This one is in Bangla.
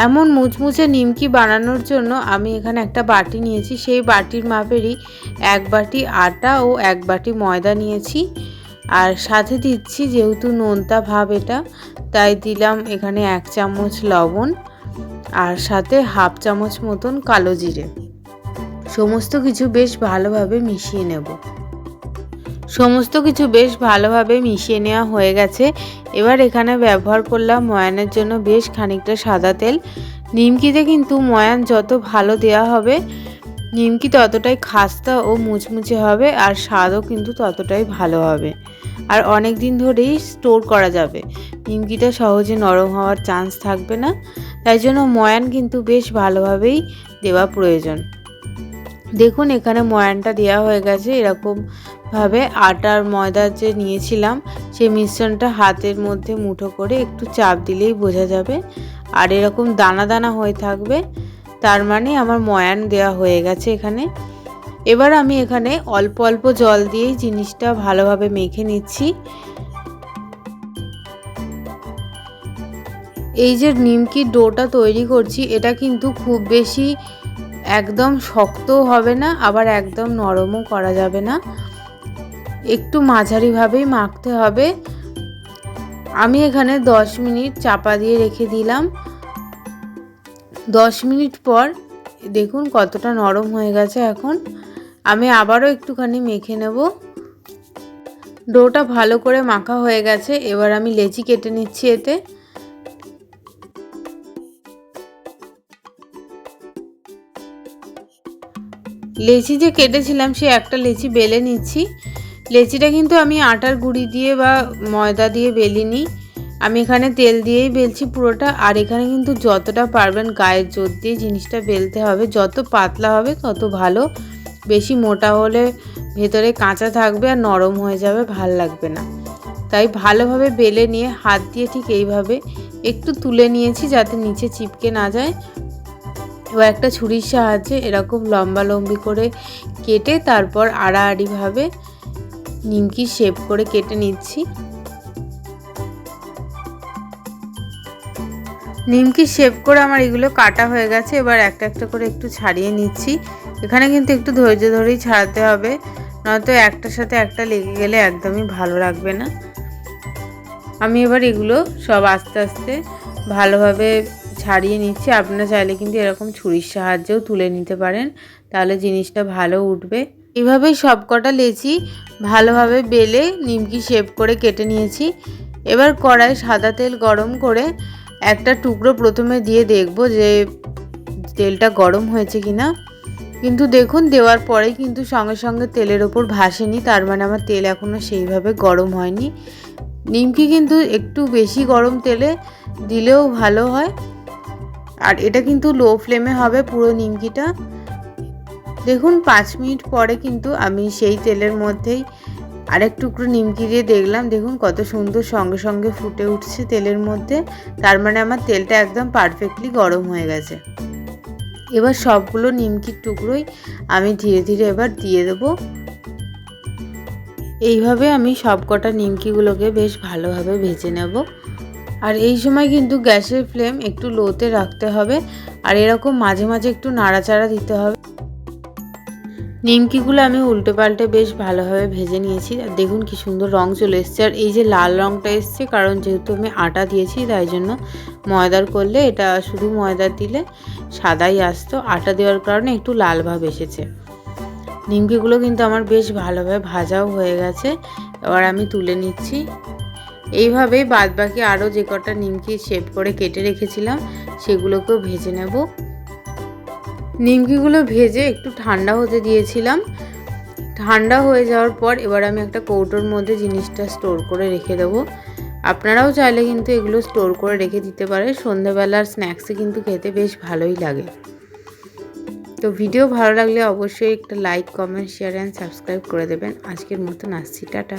এমন মুচমুচে নিমকি বানানোর জন্য আমি এখানে একটা বাটি নিয়েছি। সেই বাটির মাপেরই 1 বাটি আটা ও 1 বাটি ময়দা নিয়েছি। আর সাথে দিচ্ছি, যেহেতু নোনতা ভাব এটা, তাই দিলাম এখানে 1 চামচ লবণ আর সাথে হাফ চামচ মতন কালো জিরে। সমস্ত কিছু বেশ ভালোভাবে মিশিয়ে নেব। সমস্ত কিছু বেশ ভালোভাবে মিশিয়ে নেওয়া হয়ে গেছে। এবার এখানে ব্যবহার করলাম ময়ানের জন্য বেশ খানিকটা সাদা তেল। নিমকিতে কিন্তু ময়ান যত ভালো দেওয়া হবে, নিমকি ততটাই খাস্তা ও মুচমুচে হবে, আর স্বাদও কিন্তু ততটাই ভালো হবে, আর অনেক দিন ধরেই স্টোর করা যাবে। নিমকিটা সহজে নরম হওয়ার চান্স থাকবে না, তাই জন্য ময়ান কিন্তু বেশ ভালোভাবেই দেওয়া প্রয়োজন। দেখুন এখানে ময়ানটা দেওয়া হয়ে গেছে। এরকমভাবে আটার ময়দার যে নিয়েছিলাম সেই মিশ্রণটা হাতের মধ্যে মুঠো করে একটু চাপ দিলেই বোঝা যাবে, আর এরকম দানা দানা হয়ে থাকবে, তার মানে আমার ময়ান দেওয়া হয়ে গেছে এখানে। এবার আমি এখানে অল্প অল্প জল দিয়েই জিনিসটা ভালোভাবে মেখে নিচ্ছি। এই যে নিমকির ডোটা তৈরি করছি, এটা কিন্তু খুব বেশি একদম শক্তও হবে না, আবার একদম নরমও করা যাবে না, একটু মাঝারিভাবেই মাখতে হবে। আমি এখানে 10 মিনিট চাপা দিয়ে রেখে দিলাম। 10 মিনিট পর দেখুন কতটা নরম হয়ে গেছে। এখন আমি আবারও একটুখানি মেখে নেব। ডোটা ভালো করে মাখা হয়ে গেছে। এবার আমি লেচি কেটে নিচ্ছি এতে। লেচি যে কেটেছিলাম সে একটা লেচি বেলে নিচ্ছি। লেচিটা কিন্তু আমি আটার গুঁড়ি দিয়ে বা ময়দা দিয়ে বেলিনি, আমি এখানে তেল দিয়েই বেলছি পুরোটা। আর এখানে কিন্তু যতটা পারবেন গায়ের জোর দিয়ে জিনিসটা বেলতে হবে, যত পাতলা হবে তত ভালো। বেশি মোটা হলে ভেতরে কাঁচা থাকবে আর নরম হয়ে যাবে, ভাল লাগবে না। তাই ভালোভাবে বেলে নিয়ে হাত দিয়ে ঠিক এইভাবে একটু তুলে নিয়েছি যাতে নিচে চিপকে না যায়। এবার একটা ছুরির সাহায্যে এরকম লম্বালম্বি করে কেটে তারপর আড়াআড়িভাবে নিমকি শেপ করে কেটে নিচ্ছি। নিমকি শেপ করে আমার এগুলো কাটা হয়ে গেছে। এবার একটা একটা করে একটু ছাড়িয়ে নিচ্ছি। এখানে কিন্তু একটু ধৈর্য ধরেই ছাড়াতে হবে, নয়তো একটার সাথে একটা লেগে গেলে একদমই ভালো লাগবে না। আমি এবার এগুলো সব আস্তে আস্তে ভালোভাবে ছাড়িয়ে নিচ্ছি। আপনারা চাইলে কিন্তু এরকম ছুরির সাহায্যেও তুলে নিতে পারেন, তাহলে জিনিসটা ভালো উঠবে। এভাবেই সব কটা লেচি ভালোভাবে বেলে নিমকি শেপ করে কেটে নিয়েছি। এবার কড়াই সাদা তেল গরম করে একটা টুকরো প্রথমে দিয়ে দেখব যে তেলটা গরম হয়েছে কিনা। কিন্তু দেখুন দেওয়ার পরেই কিন্তু সঙ্গে সঙ্গে তেলের ওপর ভাসেনি, তার মানে আমার তেল এখনও সেইভাবে গরম হয়নি। নিমকি কিন্তু একটু বেশি গরম তেলে দিলেও ভালো হয়, আর এটা কিন্তু লো ফ্লেমে হবে পুরো নিমকিটা। দেখুন 5 মিনিট পরে কিন্তু আমি সেই তেলের মধ্যেই আরেক টুকরো নিমকি দিয়ে দেখলাম, দেখুন কত সুন্দর সঙ্গে সঙ্গে ফুটে উঠছে তেলের মধ্যে, তার মানে আমার তেলটা একদম পারফেক্টলি গরম হয়ে গেছে। এবার সবগুলো নিমকির টুকরোই আমি ধীরে ধীরে এবার দিয়ে দেবো। এইভাবে আমি সব কটা নিমকিগুলোকে বেশ ভালোভাবে ভেজে নেব। আর এই সময় কিন্তু গ্যাসের ফ্লেম একটু লোতে রাখতে হবে, আর এরকম মাঝে মাঝে একটু নাড়াচাড়া দিতে হবে। নিমকিগুলো আমি উল্টে পাল্টে বেশ ভালোভাবে ভেজে নিয়েছি, আর দেখুন কি সুন্দর রং চলে এসছে। আর এই যে লাল রংটা এসছে, কারণ যেহেতু আমি আটা দিয়েছি তাই জন্য। ময়দার করলে এটা শুধু ময়দার দিলে সাদাই আসতো, আটা দেওয়ার কারণে একটু লাল ভাব এসেছে। নিমকিগুলো কিন্তু আমার বেশ ভালোভাবে ভাজাও হয়ে গেছে। এবার আমি তুলে নিচ্ছি। এইভাবেই বাদবাকি আরও যে কটা নিমকি শেপ করে কেটে রেখেছিলাম সেগুলোকেও ভেজে নেব। নিমকিগুলো ভেজে একটু ঠান্ডা হতে দিয়েছিলাম। ঠান্ডা হয়ে যাওয়ার পর এবার আমি একটা কৌটোর মধ্যে জিনিসটা স্টোর করে রেখে দেবো। আপনারাও চাইলে কিন্তু এগুলো স্টোর করে রেখে দিতে পারেন, সন্ধ্যেবেলার স্ন্যাক্সে কিন্তু খেতে বেশ ভালোই লাগে। তো ভিডিও ভালো লাগলে অবশ্যই একটা like, comment, share and subscribe করে দেবেন। আজকের মতন আসছি, টাটা।